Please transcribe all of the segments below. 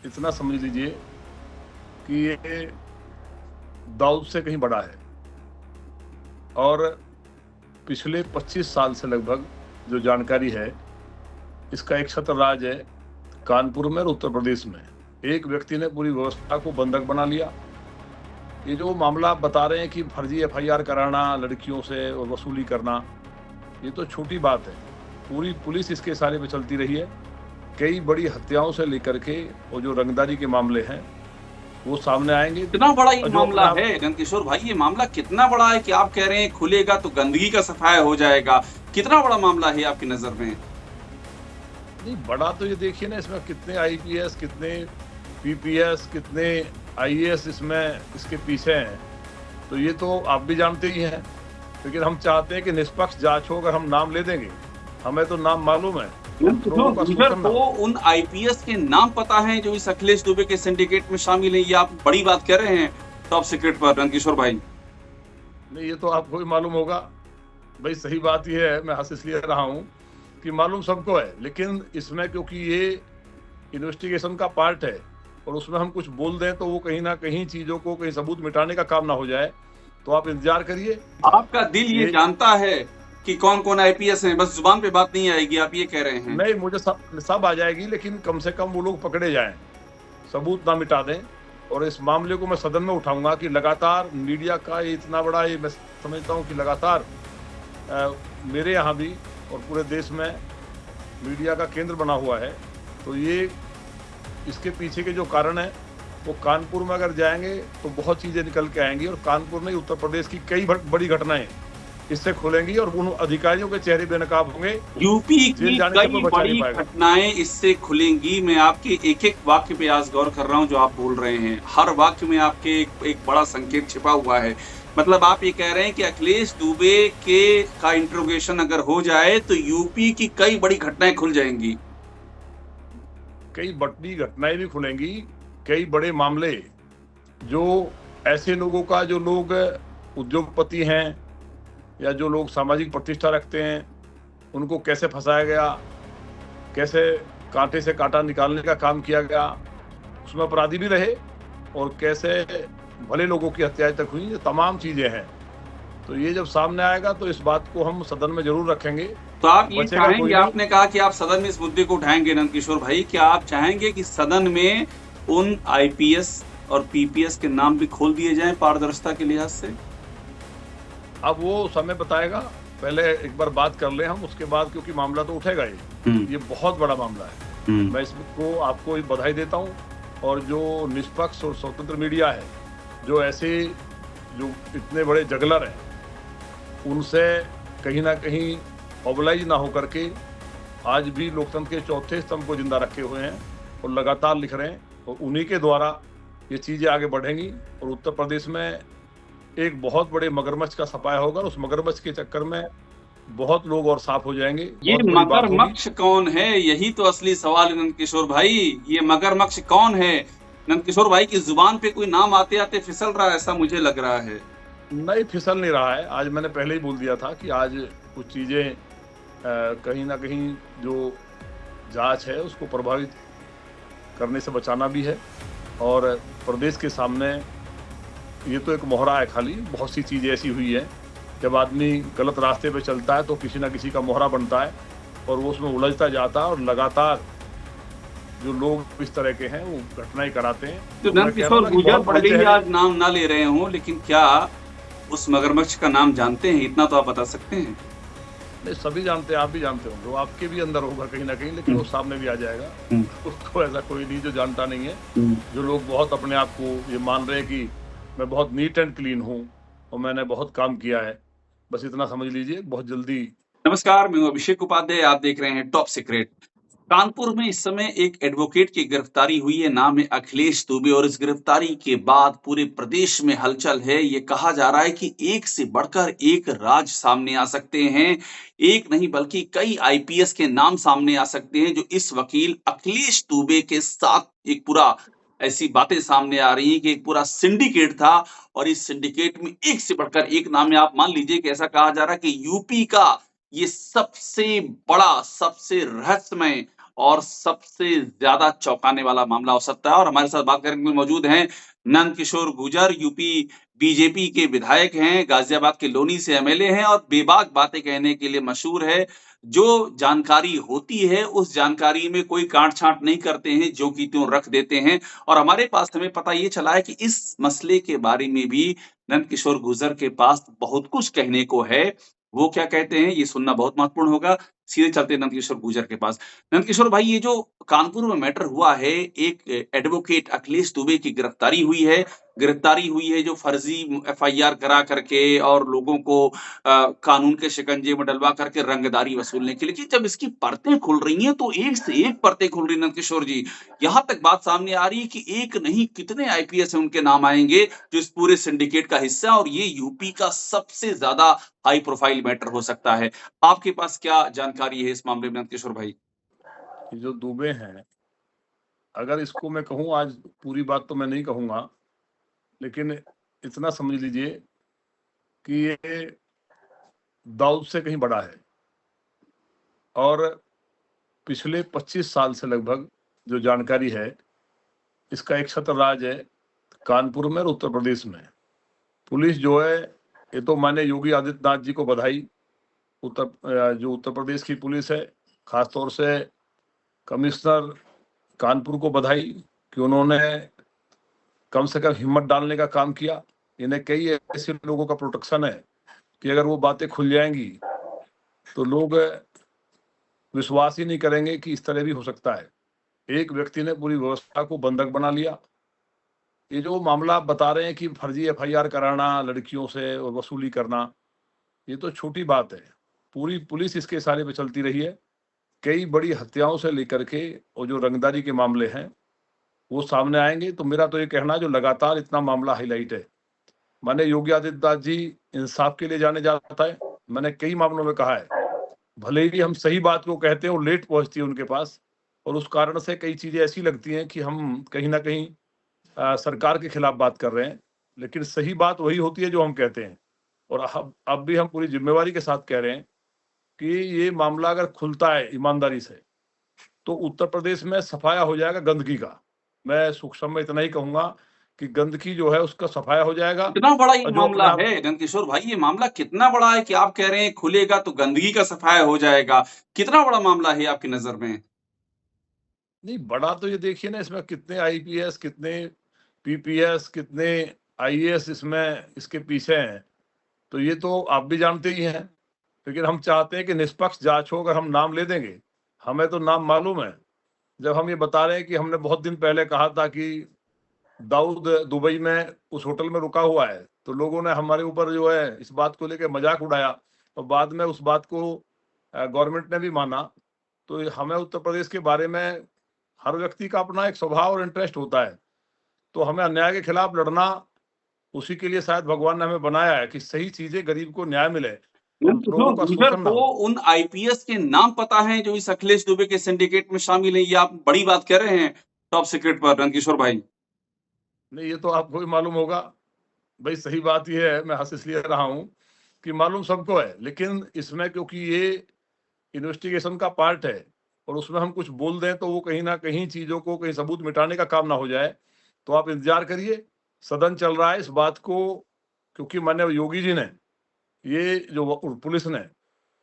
इतना समझ लीजिए कि ये दाऊद से कहीं बड़ा है। और पिछले 25 साल से लगभग जो जानकारी है, इसका एक छत्र राज है कानपुर में और उत्तर प्रदेश में। एक व्यक्ति ने पूरी व्यवस्था को बंधक बना लिया। ये जो मामला आप बता रहे हैं कि फर्जी एफआईआर कराना लड़कियों से और वसूली करना, ये तो छोटी बात है। पूरी पुलिस इसके इशारे पे चलती रही है। कई बड़ी हत्याओं से लेकर के वो जो रंगदारी के मामले हैं वो सामने आएंगे। कितना बड़ा ये और जो मामला अपना है नंदकिशोर भाई, ये मामला कितना बड़ा है कि आप कह रहे हैं खुलेगा तो गंदगी का सफाया हो जाएगा। कितना बड़ा मामला है आपकी नजर में? नहीं, बड़ा तो ये देखिए ना, इसमें कितने आईपीएस, कितने पीपीएस, कितने आईएएस इसमें इसके पीछे हैं। तो ये तो आप भी जानते ही हैं। लेकिन हम चाहते हैं कि निष्पक्ष जांच हो। अगर हम नाम ले देंगे, हमें तो नाम मालूम है, लोगों का मुझे शोषण ना तो हो। उन आईपीएस के नाम पता है जो इस अखिलेश दुबे के सिंडिकेट में शामिल है। ये आप बड़ी बात कह रहे हैं टॉप सीक्रेट पर नंदकिशोर भाई। नहीं, ये तो आपको भी मालूम होगा। भाई सही बात ये है, मैं हंस इसलिए रहा हूँ कि मालूम सबको है। लेकिन इसमें क्योंकि ये इन्वेस्टिगेशन का पार्ट है और उसमें हम कुछ बोल दें तो वो कहीं ना कहीं चीजों को, कहीं सबूत मिटाने का काम ना हो जाए, तो आप इंतजार करिए। आपका दिल ये ये जानता है कि कौन कौन आईपीएस हैं, बस जुबान पे बात नहीं आएगी, आप ये कह रहे हैं? नहीं, मुझे सब आ जाएगी, लेकिन कम से कम वो लोग पकड़े जाएं, सबूत ना मिटा दें। और इस मामले को मैं सदन में उठाऊंगा कि लगातार मीडिया का ये इतना बड़ा, ये मैं समझता हूँ कि लगातार मेरे यहाँ भी और पूरे देश में मीडिया का केंद्र बना हुआ है। तो ये इसके पीछे के जो कारण है वो कानपुर में अगर जाएंगे तो बहुत चीजें निकल के आएंगी। और कानपुर में उत्तर प्रदेश की कई बड़ी घटनाएं इससे खुलेंगी और उन अधिकारियों के चेहरे बेनकाब होंगे। यूपी की जेल जाने से कई कोई बचा नहीं बड़ी पाएगा। घटनाएं इससे खुलेंगी। मैं आपके एक एक वाक्य पे आज गौर कर रहा हूं जो आप बोल रहे हैं। हर वाक्य में आपके एक बड़ा संकेत छिपा हुआ है। मतलब आप ये कह रहे हैं कि अखिलेश दुबे का इंट्रोगेशन अगर हो जाए तो यूपी की कई बड़ी घटनाएं खुल जाएंगी। कई बड़ी घटनाएं भी खुलेंगी, कई बड़े मामले जो ऐसे लोगों का, जो लोग उद्योगपति हैं या जो लोग सामाजिक प्रतिष्ठा रखते हैं, उनको कैसे फंसाया गया, कैसे कांटे से कांटा निकालने का काम किया गया, उसमें अपराधी भी रहे, और कैसे भले लोगों की हत्याएं तक हुई, ये तमाम चीजें हैं। तो ये जब सामने आएगा तो इस बात को हम सदन में जरूर रखेंगे। तो आप ये बचेगा कोई चाहेंगे, नहीं। आपने कहा कि आप सदन में इस मुद्दे को उठाएंगे नंदकिशोर भाई, क्या आप चाहेंगे कि सदन में उन आईपीएस और पीपीएस के नाम भी खोल दिए जाएं पारदर्शिता के लिहाज से? अब वो समय बताएगा। पहले एक बार बात कर ले हम, उसके बाद, क्योंकि मामला तो उठेगा ये बहुत बड़ा मामला है। मैं इसको आपको बधाई देता हूँ। और जो निष्पक्ष और स्वतंत्र मीडिया है, जो ऐसे जो इतने बड़े जगलर हैं, उनसे कहीं ना कहीं मोबिलाइज ना होकर के आज भी लोकतंत्र के चौथे स्तंभ को जिंदा रखे हुए हैं और लगातार लिख रहे हैं। और उन्हीं के द्वारा ये चीजें आगे बढ़ेंगी और उत्तर प्रदेश में एक बहुत बड़े मगरमच्छ का सफाया होगा। और उस मगरमच्छ के चक्कर में बहुत लोग और साफ हो जाएंगे। ये बहुत बड़ी बात होगी। मगरमच्छ कौन है, यही तो असली सवाल है नंदकिशोर भाई। ये मगरमच्छ कौन है? नंदकिशोर भाई की जुबान पे कोई नाम आते आते फिसल रहा है, ऐसा मुझे लग रहा है। नहीं, फिसल नहीं रहा है। आज मैंने पहले ही बोल दिया था कि आज कुछ चीजें कहीं ना कहीं जो जांच है उसको प्रभावित करने से बचाना भी है। और प्रदेश के सामने ये तो एक मोहरा है खाली। बहुत सी चीज़ें ऐसी हुई है, जब आदमी गलत रास्ते पे चलता है तो किसी ना किसी का मोहरा बनता है और वो उसमें उलझता जाता है। और लगातार जो लोग इस तरह के हैं वो घटनाएं कराते हैं। तो मैं कह रहा हूं नंदकिशोर ना कि गुजर बहुत बड़े भले ही चेहरे। आज नाम ना ले रहे हों, लेकिन क्या उस मगरमच्छ का नाम जानते हैं? इतना तो आप बता सकते हैं। नहीं, सभी जानते हैं, आप भी जानते होंगे, वो आपके भी अंदर होगा कहीं ना कहीं, लेकिन वो सामने भी आ जाएगा। उसको ऐसा कोई नहीं जो जानता नहीं है। जो लोग बहुत अपने आप को ये मान रहे हैं कि मैं बहुत नीट एंड क्लीन हूँ और मैंने बहुत काम किया है, बस इतना समझ लीजिए बहुत जल्दी। नमस्कार, मैं हूं अभिषेक उपाध्याय, आप देख रहे हैं टॉप सीक्रेट। कानपुर में इस समय एक एडवोकेट की गिरफ्तारी हुई है, नाम है अखिलेश दुबे। और इस गिरफ्तारी के बाद पूरे प्रदेश में हलचल है। ये कहा जा रहा है कि एक से बढ़कर एक राज सामने आ सकते हैं। एक नहीं बल्कि कई आईपीएस के नाम सामने आ सकते हैं जो इस वकील अखिलेश दुबे के साथ एक पूरा ऐसी बातें सामने आ रही हैं कि एक पूरा सिंडिकेट था। और इस सिंडिकेट में एक से बढ़कर एक नाम है। आप मान लीजिए कि ऐसा कहा जा रहा है कि यूपी का ये सबसे बड़ा, सबसे रहस्यमय और सबसे ज्यादा चौंकाने वाला मामला हो सकता है। और हमारे साथ बात करने के लिए मौजूद हैं नंद किशोर गुर्जर, यूपी बीजेपी के विधायक हैं, गाजियाबाद के लोनी से एमएलए हैं और बेबाक बातें कहने के लिए मशहूर है। जो जानकारी होती है उस जानकारी में कोई काट-छाँट नहीं करते हैं, जो कि त्यों रख देते हैं। और हमारे पास हमें पता ये चला है कि इस मसले के बारे में भी नंद किशोर गुर्जर के पास बहुत कुछ कहने को है। वो क्या कहते हैं ये सुनना बहुत महत्वपूर्ण होगा। सीधे चलते हैं नंद किशोर गुर्जर के पास। नंद किशोर भाई, ये जो कानपुर में मैटर हुआ है, एक एडवोकेट अखिलेश दुबे की गिरफ्तारी हुई है। गिरफ्तारी हुई है जो फर्जी एफआईआर करा करके और लोगों को कानून के शिकंजे में डलवा करके रंगदारी वसूलने के लिए। कि जब इसकी परतें खुल रही हैं तो एक से एक परतें खुल रही हैं नंद किशोर जी। यहाँ तक बात सामने आ रही है कि एक नहीं कितने आईपीएस हैं उनके नाम आएंगे जो इस पूरे सिंडिकेट का हिस्सा है और ये यूपी का सबसे ज्यादा हाई प्रोफाइल मैटर हो सकता है। आपके पास क्या जानकारी है इस मामले में नंद किशोर भाई? जो दुबे हैं, अगर इसको मैं कहूँ, आज पूरी बात तो मैं नहीं कहूँगा, लेकिन इतना समझ लीजिए कि ये दाऊद से कहीं बड़ा है। और पिछले 25 साल से लगभग जो जानकारी है, इसका एक छत्र राज है कानपुर में और उत्तर प्रदेश में। पुलिस जो है, ये तो मैंने योगी आदित्यनाथ जी को बधाई, जो उत्तर प्रदेश की पुलिस है, खासतौर से कमिश्नर कानपुर को बधाई कि उन्होंने कम से कम हिम्मत डालने का काम किया। इन्हें कई ऐसे लोगों का प्रोटेक्शन है कि अगर वो बातें खुल जाएंगी तो लोग विश्वास ही नहीं करेंगे कि इस तरह भी हो सकता है। एक व्यक्ति ने पूरी व्यवस्था को बंधक बना लिया। ये जो मामला आप बता रहे हैं कि फर्जी एफआईआर कराना लड़कियों से और वसूली करना, ये तो छोटी बात है। पूरी पुलिस इसके इशारे पे चलती रही है। कई बड़ी हत्याओं से लेकर के और जो रंगदारी के मामले हैं वो सामने आएंगे। तो मेरा तो ये कहना, जो लगातार इतना मामला हाईलाइट है, मैंने योगी आदित्यनाथ जी इंसाफ के लिए जाने जाता है। मैंने कई मामलों में कहा है, भले ही हम सही बात को कहते हैं और लेट पहुंचती है उनके पास, और उस कारण से कई चीजें ऐसी लगती हैं कि हम कहीं ना कहीं सरकार के खिलाफ बात कर रहे हैं, लेकिन सही बात वही होती है जो हम कहते हैं। और अब भी हम पूरी जिम्मेवारी के साथ कह रहे हैं कि ये मामला अगर खुलता है ईमानदारी से तो उत्तर प्रदेश में सफाया हो जाएगा गंदगी का। मैं सूक्ष्म में इतना ही कहूंगा कि गंदगी जो है उसका सफाया हो जाएगा। कितना बड़ा ये और जो अपने मामला आप, है नंद किशोर भाई, ये मामला कितना बड़ा है कि आप कह रहे हैं खुलेगा तो गंदगी का सफाया हो जाएगा? कितना बड़ा मामला है आपकी नजर में? नहीं बड़ा तो ये देखिए ना, इसमें कितने आईपीएस, कितने पीपीएस, कितने आईएएस इसमें इसके पीछे हैं। तो ये तो आप भी जानते ही हैं, लेकिन हम चाहते हैं कि निष्पक्ष जांच हो। अगर हम नाम ले देंगे, हमें तो नाम मालूम है। जब हम ये बता रहे हैं कि हमने बहुत दिन पहले कहा था कि दाऊद दुबई में उस होटल में रुका हुआ है, तो लोगों ने हमारे ऊपर जो है इस बात को लेकर मजाक उड़ाया, और बाद में उस बात को गवर्नमेंट ने भी माना। तो हमें उत्तर प्रदेश के बारे में, हर व्यक्ति का अपना एक स्वभाव और इंटरेस्ट होता है, तो हमें अन्याय के खिलाफ लड़ना, उसी के लिए शायद भगवान ने हमें बनाया है कि सही चीजें गरीब को न्याय मिले और नंद किशोर लोगों का गुर्जर शोषण ना को हो। उन आईपीएस के नाम पता है जो इस अखिलेश दुबे के सिंडिकेट में शामिल है? ये आप बड़ी बात कह रहे हैं टॉप सीक्रेट पर नंद किशोर भाई। नहीं, ये तो आपको भी मालूम होगा भाई। सही बात ये है, मैं हंस इसलिए रहा हूँ कि मालूम सबको है, लेकिन इसमें क्योंकि ये इन्वेस्टिगेशन का पार्ट है और उसमें हम कुछ बोल दें तो वो कहीं ना कहीं चीजों को, कहीं सबूत मिटाने का काम ना हो जाए। तो आप इंतजार करिए, सदन चल रहा है इस बात को, क्योंकि माननीय योगी जी ने, ये जो पुलिस ने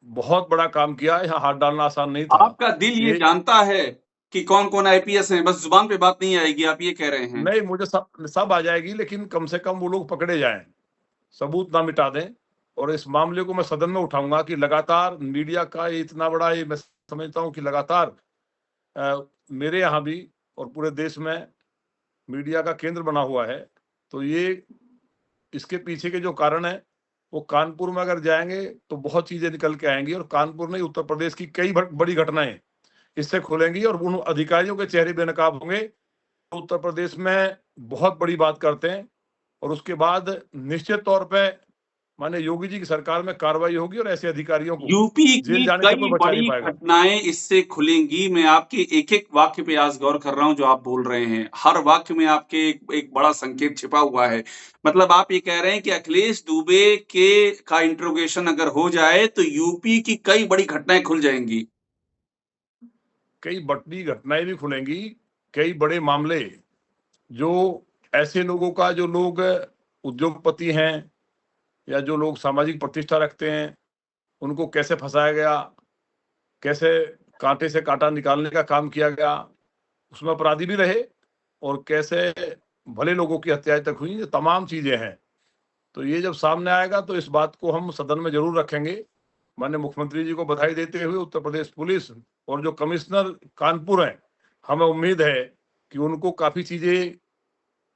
बहुत बड़ा काम किया है। यहाँ हाथ डालना आसान नहीं था। आपका दिल ये ये जानता है कि कौन-कौन आईपीएस हैं, बस जुबान पे बात नहीं आएगी, आप ये कह रहे हैं? नहीं, मुझे सब सब आ जाएगी, लेकिन कम से कम वो लोग पकड़े जाएं, सबूत ना मिटा दें। और इस मामले को मैं सदन में उठाऊंगा कि लगातार मीडिया का ये इतना बड़ा, ये मैं समझता हूँ कि लगातार मेरे यहाँ भी और पूरे देश में मीडिया का केंद्र बना हुआ है। तो ये, इसके पीछे के जो कारण है, वो कानपुर में अगर जाएंगे तो बहुत चीजें निकल के आएंगी, और कानपुर नहीं, उत्तर प्रदेश की कई बड़ी घटनाएं इससे खुलेंगी और उन अधिकारियों के चेहरे बेनकाब होंगे तो उत्तर प्रदेश में बहुत बड़ी बात करते हैं। और उसके बाद निश्चित तौर पे माने योगी जी की सरकार में कार्रवाई होगी और ऐसे अधिकारियों को यूपी जेल की जाने से कोई कई बचा नहीं बड़ी पाएगा। घटनाएं इससे खुलेंगी। मैं आपके एक-एक वाक्य पे आज गौर कर रहा हूं जो आप बोल रहे हैं। हर वाक्य में आपके एक बड़ा संकेत छिपा हुआ है। मतलब आप ये कह रहे हैं कि अखिलेश दुबे के का इंट्रोगेशन अगर हो जाए तो यूपी की कई बड़ी घटनाएं खुल जाएंगी। कई बड़ी घटनाएं भी खुलेंगी, कई बड़े मामले जो ऐसे लोगों का, जो लोग उद्योगपति हैं या जो लोग सामाजिक प्रतिष्ठा रखते हैं, उनको कैसे फंसाया गया, कैसे कांटे से कांटा निकालने का काम किया गया, उसमें अपराधी भी रहे, और कैसे भले लोगों की हत्याएं तक हुई, ये तमाम चीजें हैं। तो ये जब सामने आएगा तो इस बात को हम सदन में जरूर रखेंगे। माननीय मुख्यमंत्री जी को बधाई देते हुए उत्तर प्रदेश पुलिस और जो कमिश्नर कानपुर हैं, हमें उम्मीद है कि उनको काफी चीजें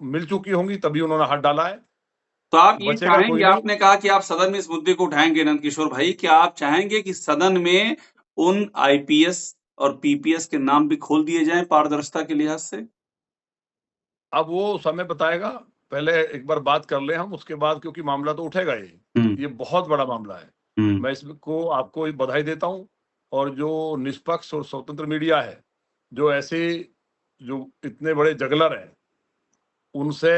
मिल चुकी होंगी, तभी उन्होंने हाथ डाला है। तो आप ये बचेगा चाहेंगे, कोई नहीं। आपने कहा कि आप सदन में इस मुद्दे को उठाएंगे नंदकिशोर भाई, क्या आप चाहेंगे कि सदन में उन आईपीएस और पीपीएस के नाम भी खोल दिए जाएं पारदर्शिता के लिहाज से? अब वो समय बताएगा, पहले एक बार बात कर ले हम, उसके बाद, क्योंकि मामला तो उठेगा ये बहुत बड़ा मामला है। मैं इसको आपको बधाई देता हूँ, और जो निष्पक्ष और स्वतंत्र मीडिया है, जो ऐसे जो इतने बड़े जगलर हैं, उनसे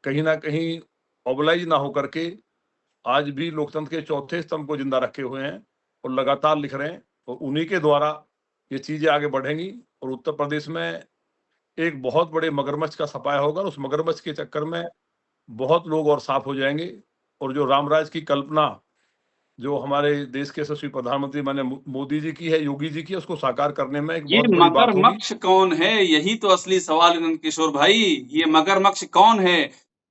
कहीं ना कहीं ऑबलाइज ना होकर के आज भी लोकतंत्र के चौथे स्तंभ को जिंदा रखे हुए हैं और लगातार लिख रहे हैं, और उन्हीं के द्वारा ये चीजें आगे बढ़ेंगी, और उत्तर प्रदेश में एक बहुत बड़े मगरमच्छ का सफाया होगा, और उस मगरमच्छ के चक्कर में बहुत लोग और साफ हो जाएंगे, और जो रामराज की कल्पना जो हमारे देश के यशस्वी प्रधानमंत्री माननीय मोदी जी की है, योगी जी की है, उसको साकार करने में एक ये बहुत बड़ी बात होगी। मगरमच्छ कौन है? यही तो असली सवाल है नंदकिशोर भाई। ये मगरमच्छ कौन है?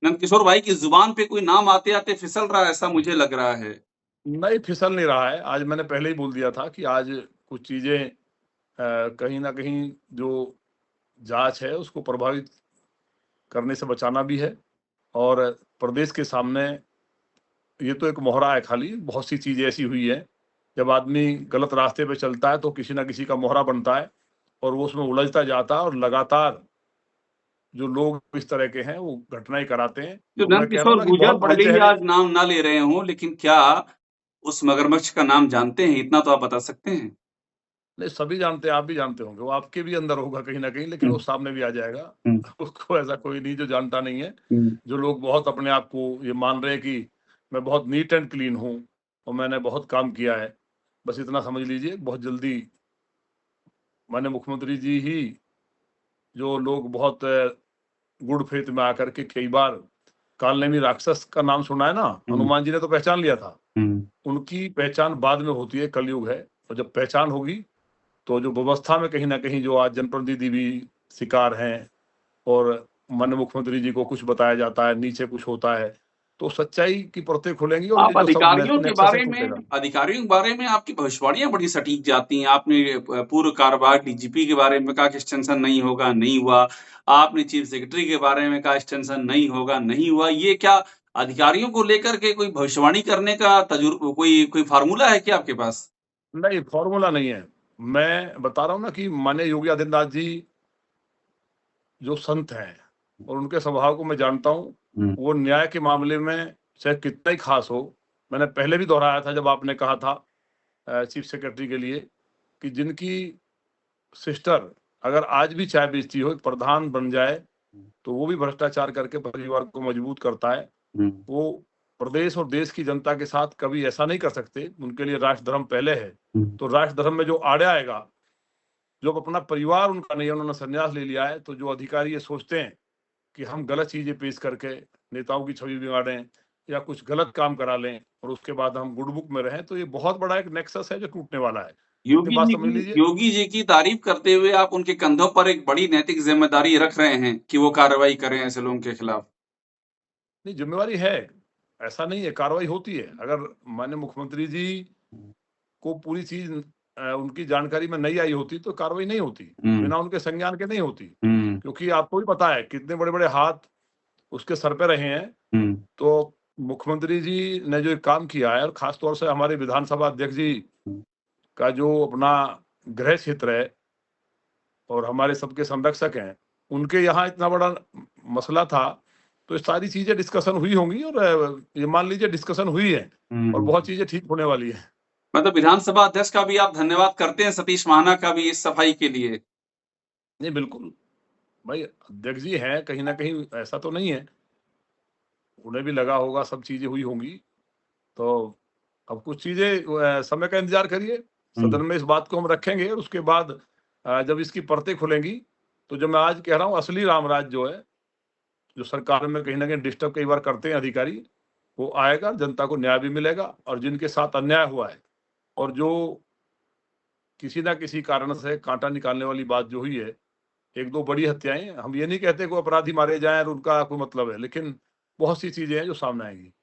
नंदकिशोर भाई की जुबान पे कोई नाम आते-आते फिसल रहा है, ऐसा मुझे लग रहा है। नहीं, फिसल नहीं रहा है। आज मैंने पहले ही बोल दिया था कि आज कुछ चीजें कहीं ना कहीं जो जांच है उसको प्रभावित करने से बचाना भी है, और प्रदेश के सामने ये तो एक मोहरा है खाली, बहुत सी चीजें ऐसी हुई है, जब आदमी गलत रास्ते पे चलता है तो किसी ना किसी का मोहरा बनता है, और वो उसमें उलझता जाता है, और लगातार जो लोग इस तरह के हैं वो घटनाएं कराते हैं। जो तो मैं कह रहा हूँ नंदकिशोर ना कि गुर्जर बहुत बड़े भले ही चेहरे। आज नाम ना ले रहे हों, लेकिन क्या उस मगरमच्छ का नाम जानते हैं? इतना तो आप बता सकते हैं। नहीं, सभी जानते हैं, आप भी जानते होंगे, वो आपके भी अंदर होगा कहीं ना कहीं, लेकिन वो सामने भी आ जाएगा। उसको ऐसा कोई नहीं जो जानता नहीं है। जो लोग बहुत अपने आप को ये मान रहे हैं कि मैं बहुत नीट एंड क्लीन हूँ और मैंने बहुत काम किया है, बस इतना समझ लीजिए, बहुत जल्दी माननीय मुख्यमंत्री जी ही, जो लोग बहुत गुड फेथ में आकर के कई बार, कालनेमी राक्षस का नाम सुना है ना, हनुमान जी ने तो पहचान लिया था। उनकी पहचान बाद में होती है, कलयुग है, और जब पहचान होगी तो जो व्यवस्था में कहीं ना कहीं जो आज जनप्रतिनिधि भी शिकार हैं, और माननीय मुख्यमंत्री जी को कुछ बताया जाता है, नीचे कुछ होता है, तो सच्चाई की परतें खुलेंगी और ये आप जो सब अधिकारियों के नेक्सस है बारे में टूटेगा। आपकी भविष्यवाणियां बड़ी सटीक जाती हैं। आपने पूर्व कार्यवाहक डीजीपी के बारे में कहा कि एक्सटेंशन नहीं होगा, नहीं हुआ। आपने चीफ सेक्रेटरी के बारे में कहा एक्सटेंशन नहीं होगा, नहीं हुआ। ये क्या अधिकारियों को लेकर के कोई भविष्यवाणी करने का कोई कोई फार्मूला है क्या आपके पास? नहीं, फॉर्मूला नहीं है। मैं बता रहा हूँ ना कि माननीय योगी आदित्यनाथ जी जो संत हैं, और उनके स्वभाव को मैं जानता हूँ, वो न्याय के मामले में चाहे कितना ही खास हो, मैंने पहले भी दोहराया था जब आपने कहा था चीफ सेक्रेटरी के लिए, कि जिनकी सिस्टर अगर आज भी चाय बेचती हो, प्रधान बन जाए, तो वो भी भ्रष्टाचार करके परिवार को मजबूत करता है। वो प्रदेश और देश की जनता के साथ कभी ऐसा नहीं कर सकते, उनके लिए राष्ट्र धर्म पहले है। तो राष्ट्र धर्म में जो आड़े आएगा, जो अपना परिवार उनका नहीं है, उन्होंने संन्यास ले लिया है, तो जो अधिकारी ये सोचते हैं कि हम गलत चीजें पेश करके नेताओं की छवि बिगाड़ें या कुछ गलत काम करा लें और उसके बाद हम गुड बुक में रहें, तो ये बहुत बड़ा एक नेक्सस है जो टूटने वाला है। इतनी बात समझ लीजिए। योगी जी की तारीफ करते हुए आप उनके कंधों पर एक बड़ी नैतिक जिम्मेदारी रख रहे हैं कि वो कार्रवाई करें ऐसे लोगों के खिलाफ। नहीं, जिम्मेवारी है, ऐसा नहीं है, कार्रवाई होती है। अगर माननीय मुख्यमंत्री जी को पूरी चीज उनकी जानकारी में नहीं आई होती तो कार्रवाई नहीं होती, बिना उनके संज्ञान के नहीं होती, क्योंकि आपको भी पता है कितने बड़े बड़े हाथ उसके सर पे रहे हैं। तो मुख्यमंत्री जी ने जो एक काम किया है, और खास तौर से हमारे विधानसभा अध्यक्ष जी का जो अपना गृह क्षेत्र है और हमारे सबके संरक्षक हैं, उनके यहाँ इतना बड़ा मसला था, तो ये सारी चीजें डिस्कशन हुई होंगी, और ये मान लीजिए डिस्कशन हुई है, और बहुत चीजें ठीक होने वाली है। मतलब विधानसभा अध्यक्ष का भी आप धन्यवाद करते हैं, सतीश महाना का भी इस सफाई के लिए। नहीं, बिल्कुल भाई, अध्यक्ष जी हैं, कहीं ना कहीं ऐसा तो नहीं है, उन्हें भी लगा होगा, सब चीजें हुई होंगी। तो अब कुछ चीजें समय का इंतजार करिए, सदन में इस बात को हम रखेंगे, और उसके बाद जब इसकी परतें खुलेंगी, तो जो मैं आज कह रहा हूँ असली रामराज जो है, जो सरकार में कहीं न कहीं डिस्टर्ब कई बार करते हैं अधिकारी, वो आएगा, जनता को न्याय भी मिलेगा और जिनके साथ अन्याय हुआ है और जो किसी न किसी कारण से काँटा निकालने वाली बात जो हुई है, 1-2 बड़ी हत्याएँ, हम ये नहीं कहते कोई अपराधी मारे जाएँ और उनका कोई मतलब है, लेकिन बहुत सी चीज़ें हैं जो सामने आएँगी।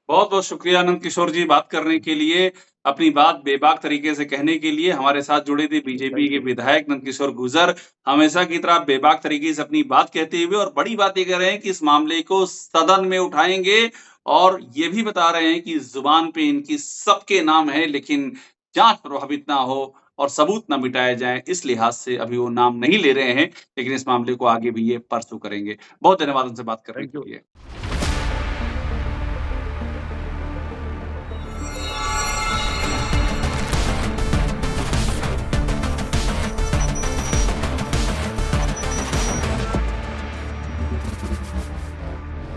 बहुत-बहुत शुक्रिया नंद किशोर जी बात करने के लिए, अपनी बात बेबाक तरीके से कहने के लिए। हमारे साथ जुड़े थे बीजेपी थैंक के यू। विधायक नंद किशोर गुर्जर। हमेशा की तरह बेबाक तरीके से अपनी बात कहते हुए और बड़ी बात ये कह रहे हैं कि इस मामले को सदन में उठाएँगे और ये भी बता रहे हैं कि ज़ुबान पे इनकी सबके नाम है, लेकिन जाँच प्रभावित ना हो और सबूत ना मिटाए जाएँ, इस लिहाज से अभी वो नाम नहीं ले रहे हैं, लेकिन इस मामले को आगे भी ये परसू करेंगे। बहुत धन्यवाद उनसे बात करने थैंक के यू। लिए।